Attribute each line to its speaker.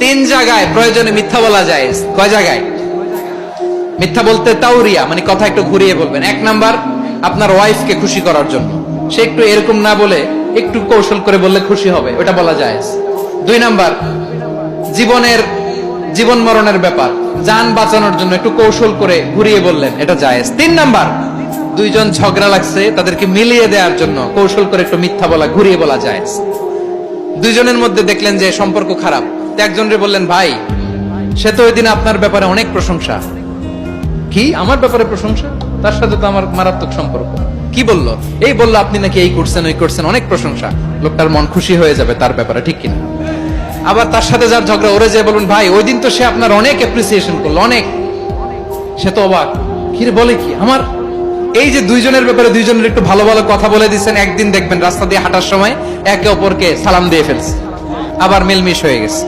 Speaker 1: তিন জায়গায় প্রয়োজনে মিথ্যা বলা যায়। কয় জায়গায় মিথ্যা বলতে? তাওরিয়া মানে কথা একটু ঘুরিয়ে বলবেন। এক নাম্বার, আপনার ওয়াইফকে খুশি করার জন্য, সে একটু এরকম না বলে একটু কৌশল করে বললে খুশি হবে, ওটা বলা যায়। দুই নাম্বার, জীবন মরণের ব্যাপার, জান বাঁচানোর জন্য একটু কৌশল করে ঘুরিয়ে বললেন, এটা জায়েজ। তিন নাম্বার, দুইজন ঝগড়া লাগছে তাদেরকে মিলিয়ে দেওয়ার জন্য কৌশল করে একটু মিথ্যা বলা, ঘুরিয়ে বলা জায়েজ। দুইজনের মধ্যে দেখলেন যে সম্পর্ক খারাপ, তো একজনরে বললেন, ভাই সে তো ওই দিন আপনার ব্যাপারে অনেক প্রশংসা। কি আমার ব্যাপারে প্রশংসা? তার সাথে তো আমার মারাত্মক সম্পর্ক। কি বললো? এই বললো আপনি নাকি এই করছেন ওই করছেন, অনেক প্রশংসা। লোকটার মন খুশি হয়ে যাবে তার ব্যাপারে, ঠিক কিনা? আবার তার সাথে যার ঝগড়া, ওরে যে বলুন, ভাই ওই দিন তো সে আপনার অনেক অ্যাপ্রিসিয়েশন করলো, অনেক। সে তো অবাক, কি রে বলে কি আমার? এই যে দুইজনের ব্যাপারে দুইজনের একটু ভালো ভালো কথা বলে দিচ্ছেন, একদিন দেখবেন রাস্তা দিয়ে হাঁটার সময় একে অপরকে সালাম দিয়ে ফেলছে, আবার মিলমিশ হয়ে গেছে।